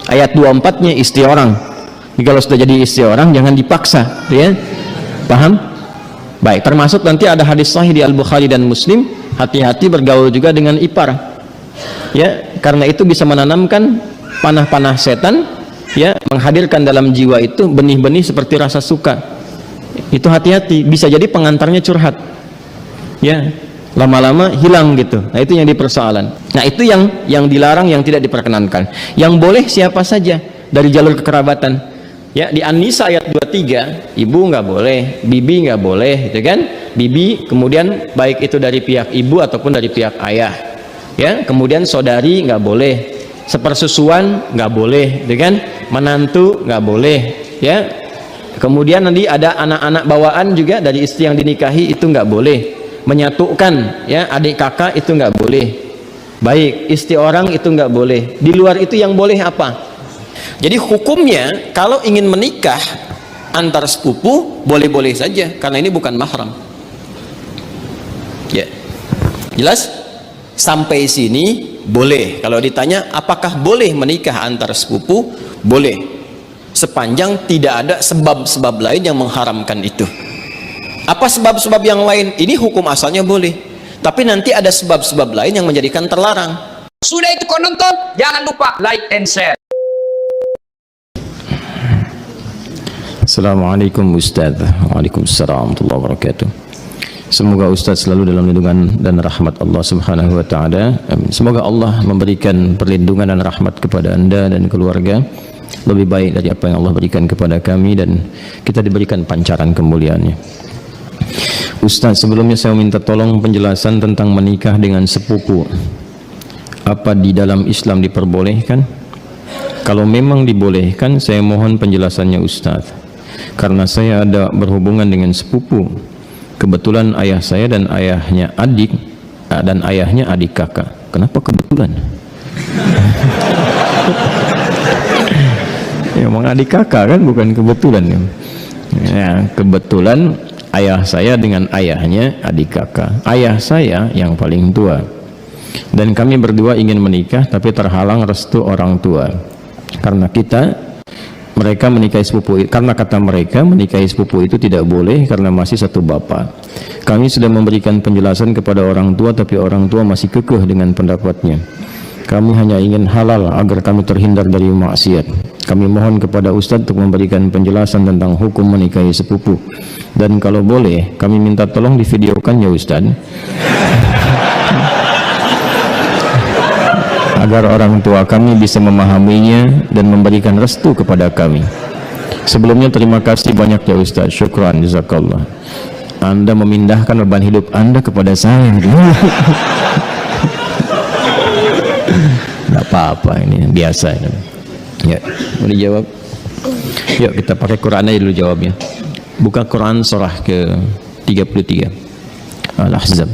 Ayat 24-nya istri orang. Jadi kalau sudah jadi istri orang jangan dipaksa, ya. Paham? Baik, termasuk nanti ada hadis sahih di Al-Bukhari dan Muslim, hati-hati bergaul juga dengan ipar. Ya, karena itu bisa menanamkan panah-panah setan, ya, menghadirkan dalam jiwa itu benih-benih seperti rasa suka. Itu hati-hati, bisa jadi pengantarnya curhat. Ya, lama-lama hilang gitu. Nah, itu yang dipersoalan. Nah, itu yang dilarang, yang tidak diperkenankan. Yang boleh siapa saja dari jalur kekerabatan. Ya, di An-Nisa ayat 23, ibu nggak boleh, bibi nggak boleh, gitu kan? Bibi, kemudian baik itu dari pihak ibu ataupun dari pihak ayah. Ya, kemudian saudari nggak boleh, sepersusuan nggak boleh, gitu kan? Menantu nggak boleh, ya. Kemudian nanti ada anak-anak bawaan juga dari istri yang dinikahi, itu nggak boleh. Menyatukan, ya, adik kakak itu nggak boleh. Baik, istri orang itu nggak boleh. Di luar itu yang boleh apa? Jadi hukumnya kalau ingin menikah antar sepupu boleh-boleh saja karena ini bukan mahram. Ya, jelas? Sampai sini boleh. Kalau ditanya apakah boleh menikah antar sepupu, boleh, sepanjang tidak ada sebab-sebab lain yang mengharamkan itu. Apa sebab-sebab yang lain? Ini hukum asalnya boleh, tapi nanti ada sebab-sebab lain yang menjadikan terlarang. Sudah itu kau nonton, jangan lupa like and share. Assalamualaikum Ustaz. Waalaikumsalam warahmatullahi wabarakatuh. Semoga Ustaz selalu dalam lindungan dan rahmat Allah Subhanahu wa taala. Semoga Allah memberikan perlindungan dan rahmat kepada Anda dan keluarga lebih baik dari apa yang Allah berikan kepada kami, dan kita diberikan pancaran kemuliaannya. Ustaz, sebelumnya saya minta tolong penjelasan tentang menikah dengan sepupu. Apa di dalam Islam diperbolehkan? Kalau memang dibolehkan, saya mohon penjelasannya Ustaz. Karena saya ada berhubungan dengan sepupu. Kebetulan ayah saya dan ayahnya adik, dan ayahnya adik kakak. Kenapa kebetulan? Ya, emang adik kakak kan, bukan kebetulan. Ya, kebetulan ayah saya dengan ayahnya adik kakak. Ayah saya yang paling tua. Dan kami berdua ingin menikah, tapi terhalang restu orang tua. Karena mereka menikahi sepupu, karena kata mereka menikahi sepupu itu tidak boleh karena masih satu bapak. Kami sudah memberikan penjelasan kepada orang tua, tapi orang tua masih kekeh dengan pendapatnya. Kami hanya ingin halal agar kami terhindar dari maksiat. Kami mohon kepada Ustadz untuk memberikan penjelasan tentang hukum menikahi sepupu. Dan kalau boleh, kami minta tolong divideokan ya Ustadz, agar orang tua kami bisa memahaminya dan memberikan restu kepada kami. Sebelumnya terima kasih banyak ya Ustaz. Syukran, jazakallah. Anda memindahkan beban hidup Anda kepada saya. Tidak apa-apa, ini biasa. Ya, mau dijawab? Yuk kita pakai Quran aja dulu jawabnya. Buka Quran surah ke 33 Al-Ahzab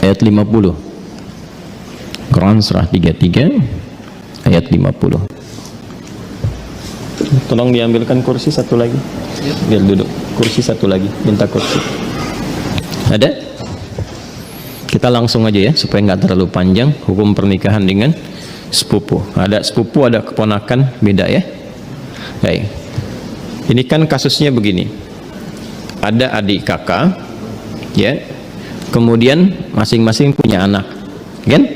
ayat 50. Quran surah 33 ayat 50. Tolong diambilkan kursi satu lagi, biar duduk. Kursi satu lagi, minta kursi. Ada? Kita langsung aja ya, supaya nggak terlalu panjang. Hukum pernikahan dengan sepupu. Ada sepupu, ada keponakan, beda ya. Baik. Ini kan kasusnya begini. Ada adik kakak, ya. Kemudian masing-masing punya anak, kan?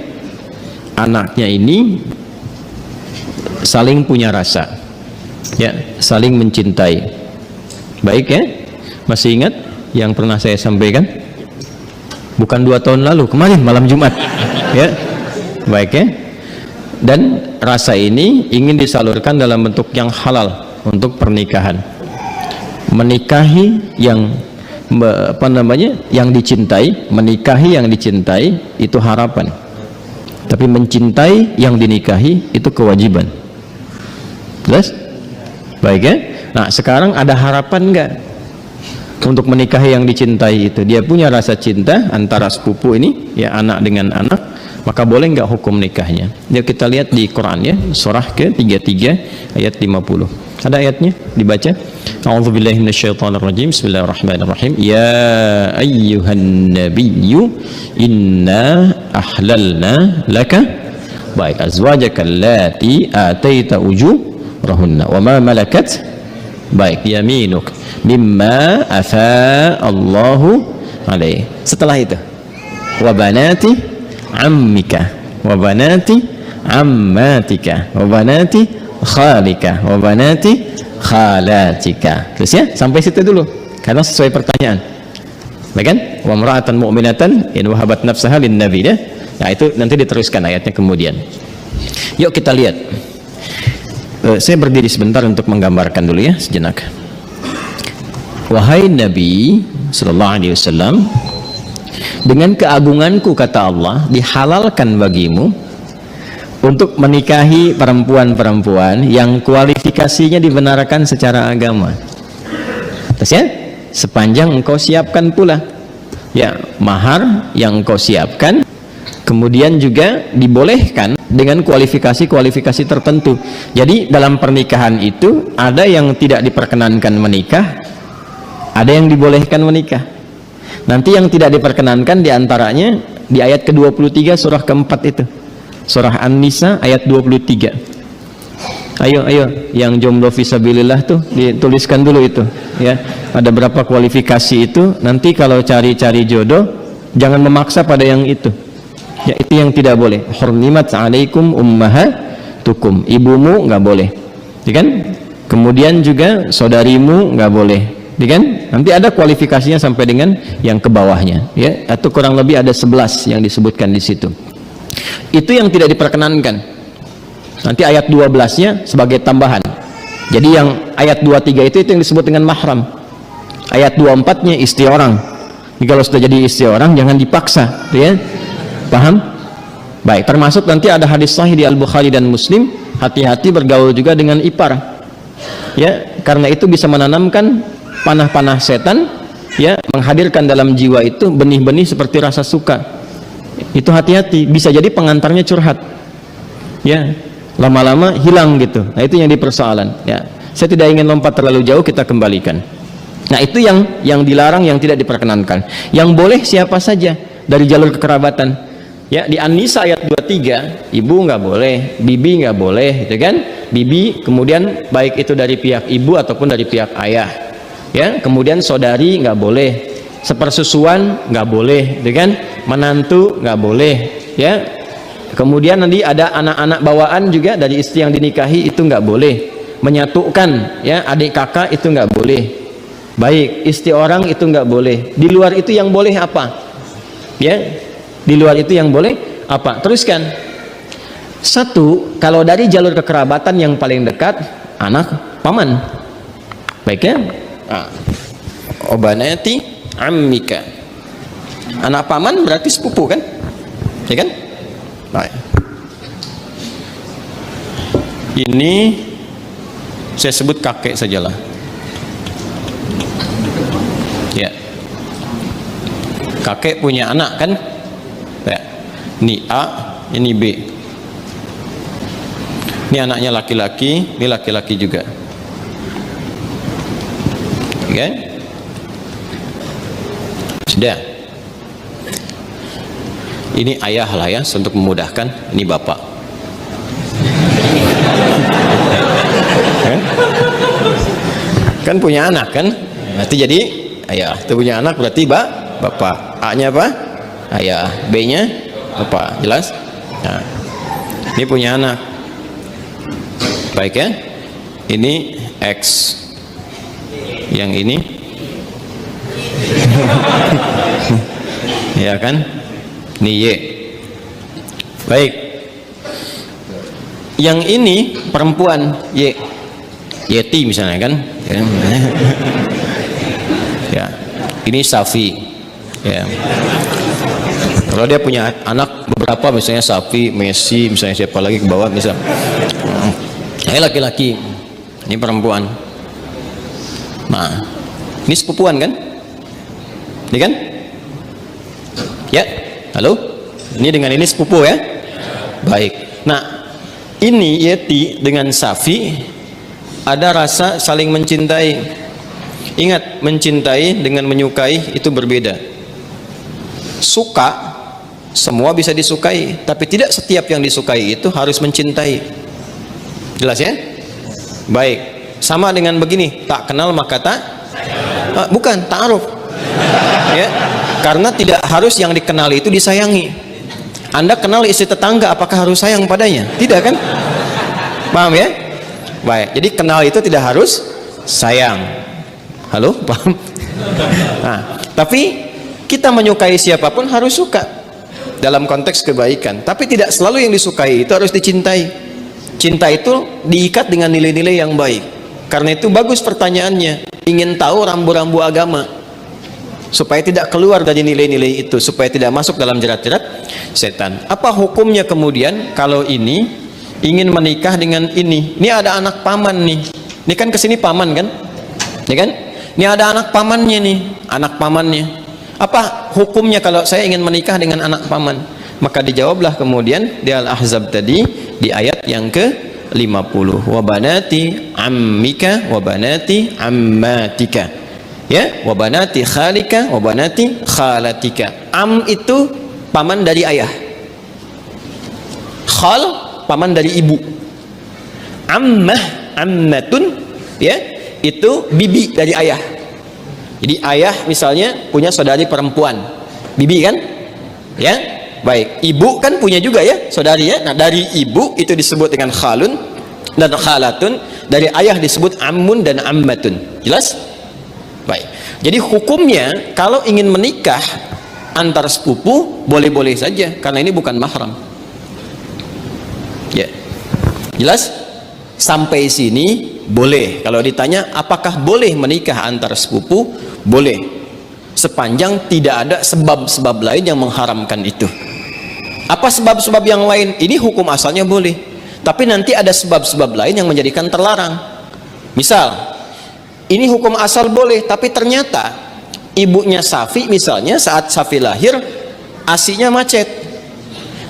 Anaknya ini saling punya rasa, ya, saling mencintai. Baik ya, masih ingat yang pernah saya sampaikan? Bukan 2 tahun lalu, kemarin malam Jumat, ya. Baik ya. Dan rasa ini ingin disalurkan dalam bentuk yang halal untuk pernikahan. Menikahi yang yang dicintai, menikahi yang dicintai itu harapan. Tapi mencintai yang dinikahi itu kewajiban. Jelas? Baik ya? Nah, sekarang ada harapan enggak untuk menikahi yang dicintai itu? Dia punya rasa cinta antara sepupu ini, ya, anak dengan anak, maka boleh enggak hukum nikahnya? Yuk kita lihat di Quran ya, surah ke-33 ayat 50. Ada ayatnya? Dibaca. A'udzubillahi minasyaitonirrajim. Bismillahirrahmanirrahim. Ya ayyuhan nabiyyu inna ahlalna laka Baik, azwajaka allati ataita ujurahunna wa ma malakat, baik, yaminuk mimma afa Allahu alaih. Setelah itu wa banati ammika wa banati ammatika wa banati khalika wa banati khalatika. Terus ya, sampai situ dulu karena sesuai pertanyaan. Baik kan? Wa imra'atan mu'minatan in wahabat nafsaha lin nabi, ya. Nah, itu nanti diteruskan ayatnya kemudian. Yuk kita lihat. Saya berdiri sebentar untuk menggambarkan dulu ya, sejenak. Wahai Nabi sallallahu alaihi wasallam, dengan keagunganku, kata Allah, dihalalkan bagimu untuk menikahi perempuan-perempuan yang kualifikasinya dibenarkan secara agama. Terus ya, sepanjang engkau siapkan pula ya mahar yang engkau siapkan. Kemudian juga dibolehkan dengan kualifikasi-kualifikasi tertentu. Jadi dalam pernikahan itu ada yang tidak diperkenankan menikah, ada yang dibolehkan menikah. Nanti yang tidak diperkenankan diantaranya di ayat ke-23 surah keempat itu, surah An-Nisa ayat 23. Ayo yang jomblo fisabilillah tuh dituliskan dulu itu ya. Ada berapa kualifikasi itu, nanti kalau cari-cari jodoh jangan memaksa pada yang itu ya, itu yang tidak boleh. Hurrimat alaikum ummahatukum, ibumu nggak boleh ya kan. Kemudian juga saudarimu nggak boleh ya kan. Nanti ada kualifikasinya sampai dengan yang ke bawahnya ya, atau kurang lebih ada 11 yang disebutkan di situ. Itu yang tidak diperkenankan. Nanti ayat 12-nya sebagai tambahan. Jadi yang ayat 23 itu yang disebut dengan mahram. Ayat 24-nya istri orang. Jadi kalau sudah jadi istri orang jangan dipaksa, ya. Paham? Baik, termasuk nanti ada hadis sahih di Al-Bukhari dan Muslim, hati-hati bergaul juga dengan ipar. Ya, karena itu bisa menanamkan panah-panah setan, ya, menghadirkan dalam jiwa itu benih-benih seperti rasa suka. Itu hati-hati, bisa jadi pengantarnya curhat. Ya, lama-lama hilang gitu. Nah, itu yang dipersoalan, ya. Saya tidak ingin lompat terlalu jauh, kita kembalikan. Nah, itu yang dilarang, yang tidak diperkenankan. Yang boleh siapa saja dari jalur kekerabatan. Ya, di An-Nisa ayat 23, ibu nggak boleh, bibi nggak boleh, gitu kan? Bibi, kemudian baik itu dari pihak ibu ataupun dari pihak ayah. Ya, kemudian saudari nggak boleh, sepersusuan nggak boleh, gitu kan? Menantu nggak boleh, ya. Kemudian nanti ada anak-anak bawaan juga dari istri yang dinikahi, itu nggak boleh. Menyatukan, ya, adik kakak itu nggak boleh. Baik, istri orang itu nggak boleh. Di luar itu yang boleh apa? Ya, di luar itu yang boleh apa? Teruskan. Satu, kalau dari jalur kekerabatan yang paling dekat, anak paman. Baik ya? Obanati ammika. Anak paman berarti sepupu kan? Ya kan? Baik. Ini saya sebut kakek sajalah. Ya. Kakek punya anak kan? Ya. Ini A, ini B. Ini anaknya laki-laki, ini laki-laki juga. Oke? Sudah. Ini ayah lah ya, untuk memudahkan. Ini bapak. Kan punya anak kan? Nanti jadi ayah. Itu punya anak berarti bapak. A-nya apa? Ayah. B-nya bapak. Jelas? Nah, ini punya anak. Baik ya? Ini X. Yang ini ya kan? Ini Y. Baik. Yang ini perempuan Y. Yeti misalnya kan? Ya. Ini Safi. Ya. Kalau dia punya anak beberapa, misalnya Safi, Messi, misalnya siapa lagi ke bawah, misal. Ini laki-laki, ini perempuan. Nah, ini sepupuan kan? Ini kan? Ya, halo? Ini dengan ini sepupu ya? Baik. Nah, ini Yeti dengan Safi ada rasa saling mencintai. Ingat, mencintai dengan menyukai itu berbeda. Suka Semua bisa disukai, tapi tidak setiap yang disukai itu harus mencintai. Jelas ya? Baik. Sama dengan begini, tak kenal maka tak bukan ta'aruf. Ya. Karena tidak harus yang dikenali itu disayangi. Anda kenal istri tetangga, apakah harus sayang padanya? Tidak kan? Paham ya? Baik. Jadi kenal itu tidak harus sayang. Halo, paham? Nah, tapi kita menyukai siapapun harus suka dalam konteks kebaikan, tapi tidak selalu yang disukai itu harus dicintai. Cinta itu diikat dengan nilai-nilai yang baik. Karena itu bagus pertanyaannya, ingin tahu rambu-rambu agama supaya tidak keluar dari nilai-nilai itu, supaya tidak masuk dalam jerat-jerat setan. Apa hukumnya kemudian kalau ini ingin menikah dengan ini? Ini ada anak paman nih. Ini kan kesini paman kan? Ini kan? Ini ada anak pamannya nih, anak pamannya. Apa hukumnya kalau saya ingin menikah dengan anak paman? Maka dijawablah kemudian di Al-Ahzab tadi di ayat yang ke-50. Wa banati ammika wa banati ammatika. Ya, wa banati khalika wa banati khalatika. Am itu paman dari ayah. Khal paman dari ibu. Ammah, ammatun ya, itu bibi dari ayah. Jadi ayah misalnya punya saudari perempuan, bibi kan? Ya, baik. Ibu kan punya juga ya, saudari ya. Nah, dari ibu itu disebut dengan khalun dan khalatun, dari ayah disebut ammun dan ammatun. Jelas? Baik. Jadi hukumnya kalau ingin menikah antar sepupu boleh-boleh saja karena ini bukan mahram. Ya. Jelas? Sampai sini boleh. Kalau ditanya apakah boleh menikah antar sepupu, boleh, sepanjang tidak ada sebab-sebab lain yang mengharamkan itu. Apa sebab-sebab yang lain? Ini hukum asalnya boleh, tapi nanti ada sebab-sebab lain yang menjadikan terlarang. Misal ini hukum asal boleh, tapi ternyata ibunya Safi misalnya saat Safi lahir ASINya macet,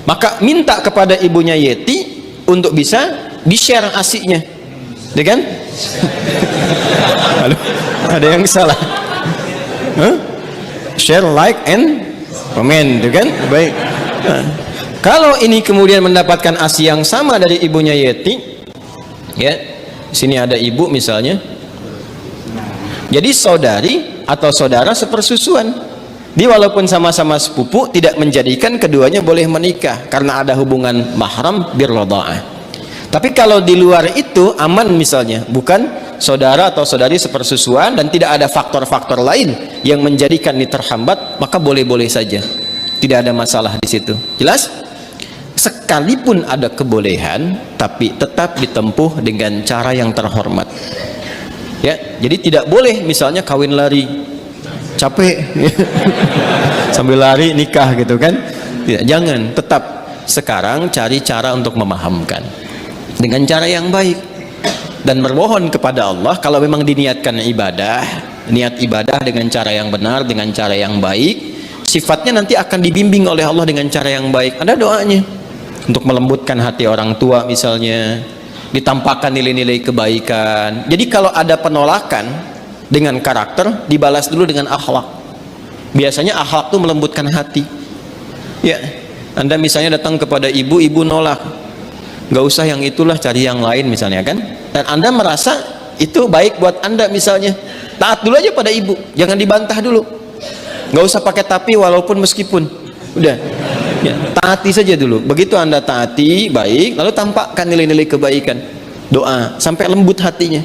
maka minta kepada ibunya Yeti untuk bisa di-share ASINya, ya kan? Halo, ada yang salah? Huh? Share, like, and comment, ya kan? Baik. Nah, kalau ini kemudian mendapatkan ASI yang sama dari ibunya Yeti, ya, sini ada ibu misalnya, jadi saudari atau saudara sepersusuan. Dia walaupun sama-sama sepupu tidak menjadikan keduanya boleh menikah karena ada hubungan mahram birradha'ah. Tapi kalau di luar itu aman misalnya, bukan saudara atau saudari sepersusuan dan tidak ada faktor-faktor lain yang menjadikan ini terhambat, maka boleh-boleh saja. Tidak ada masalah di situ. Jelas? Sekalipun ada kebolehan, tapi tetap ditempuh dengan cara yang terhormat. Ya, jadi tidak boleh misalnya kawin lari, capek, sambil lari nikah gitu kan? Tidak, jangan. Tetap sekarang cari cara untuk memahamkan dengan cara yang baik dan bermohon kepada Allah. Kalau memang diniatkan ibadah, niat ibadah dengan cara yang benar, dengan cara yang baik, sifatnya nanti akan dibimbing oleh Allah dengan cara yang baik. Ada doanya untuk melembutkan hati orang tua misalnya, ditampakkan nilai-nilai kebaikan. Jadi kalau ada penolakan dengan karakter, dibalas dulu dengan akhlak. Biasanya akhlak itu melembutkan hati. Ya, Anda misalnya datang kepada ibu, ibu nolak, nggak usah yang itulah, cari yang lain misalnya kan, dan Anda merasa itu baik buat Anda misalnya, taat dulu aja pada ibu, jangan dibantah dulu, nggak usah pakai tapi walaupun meskipun, udah ya, taati saja dulu. Begitu Anda taati baik, lalu tampakkan nilai-nilai kebaikan, doa sampai lembut hatinya.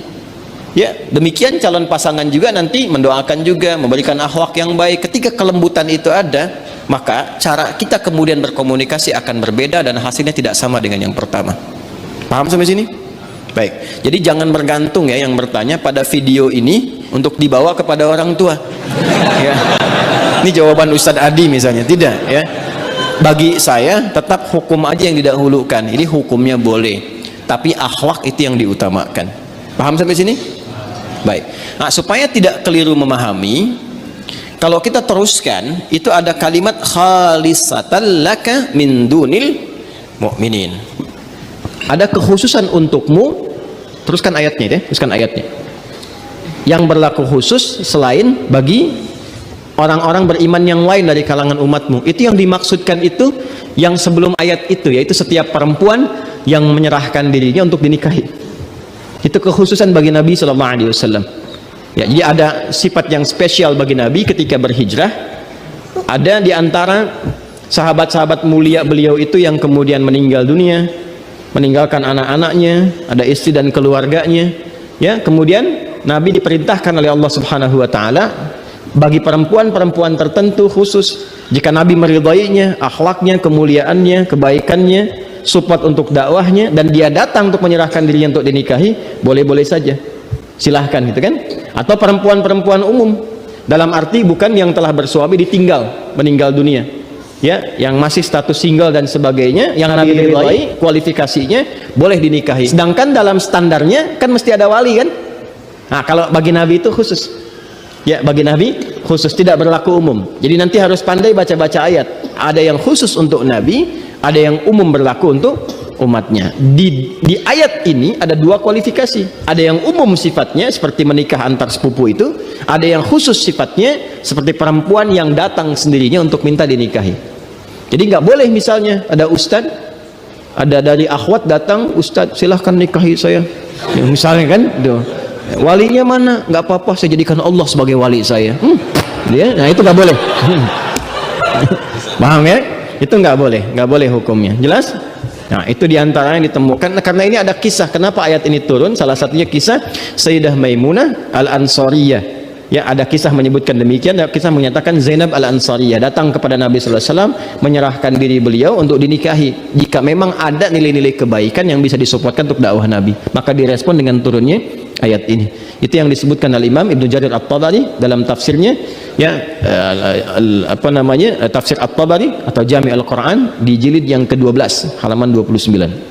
Ya, demikian calon pasangan juga nanti mendoakan juga, memberikan akhlak yang baik. Ketika kelembutan itu ada, maka cara kita kemudian berkomunikasi akan berbeda dan hasilnya tidak sama dengan yang pertama. Paham sampai sini? Baik. Jadi jangan bergantung ya yang bertanya pada video ini untuk dibawa kepada orang tua. Ya. Ini jawaban Ustadz Adi misalnya, tidak ya. Bagi saya tetap hukum aja yang didahulukan. Ini hukumnya boleh, tapi akhlak itu yang diutamakan. Paham sampai sini? Baik. Nah, supaya tidak keliru memahami, kalau kita teruskan itu ada kalimat khalisatan laka min dunil mu'minin. Ada kekhususan untukmu. Teruskan ayatnya deh, teruskan ayatnya. Yang berlaku khusus selain bagi orang-orang beriman yang lain dari kalangan umatmu. Itu yang dimaksudkan itu yang sebelum ayat itu, yaitu setiap perempuan yang menyerahkan dirinya untuk dinikahi. Itu kekhususan bagi Nabi SAW. Ya, jadi ada sifat yang spesial bagi Nabi ketika berhijrah. Ada di antara sahabat-sahabat mulia beliau itu yang kemudian meninggal dunia, meninggalkan anak-anaknya, ada istri dan keluarganya. Ya, kemudian Nabi diperintahkan oleh Allah Subhanahu wa taala bagi perempuan-perempuan tertentu khusus, jika Nabi meridainya, akhlaknya, kemuliaannya, kebaikannya, support untuk dakwahnya, dan dia datang untuk menyerahkan dirinya untuk dinikahi, boleh-boleh saja, silahkan, gitu kan. Atau perempuan-perempuan umum, dalam arti bukan yang telah bersuami ditinggal, meninggal dunia, ya, yang masih status single dan sebagainya, yang Nabi ridai, kualifikasinya boleh dinikahi. Sedangkan dalam standarnya kan mesti ada wali kan. Nah, kalau bagi Nabi itu khusus. Ya, bagi Nabi khusus, tidak berlaku umum. Jadi nanti harus pandai baca-baca ayat. Ada yang khusus untuk Nabi, ada yang umum berlaku untuk umatnya. Di ayat ini ada dua kualifikasi. Ada yang umum sifatnya seperti menikah antar sepupu itu, ada yang khusus sifatnya seperti perempuan yang datang sendirinya untuk minta dinikahi. Jadi nggak boleh misalnya ada ustadz, ada dari akhwat datang, ustadz silahkan nikahi saya. Ya, misalnya kan, tuh. Walinya mana? Nggak apa-apa, saya jadikan Allah sebagai wali saya. Dia, nah itu nggak boleh. Paham ya? Itu nggak boleh hukumnya. Jelas? Nah, itu diantara yang ditemukan. Karena ini ada kisah kenapa ayat ini turun. Salah satunya kisah Sayyidah Maimunah Al-Ansariyah. Ya, ada kisah menyebutkan demikian. Ada kisah menyatakan Zainab Al-Ansariyah datang kepada Nabi SAW, menyerahkan diri beliau untuk dinikahi. Jika memang ada nilai-nilai kebaikan yang bisa disupportkan untuk dakwah Nabi, maka direspon dengan turunnya ayat ini. Itu yang disebutkan oleh Imam Ibnu Jarir At-Tabari dalam tafsirnya, ya, tafsir At-Tabari atau Jami' Al-Quran di jilid yang ke-12 halaman 29.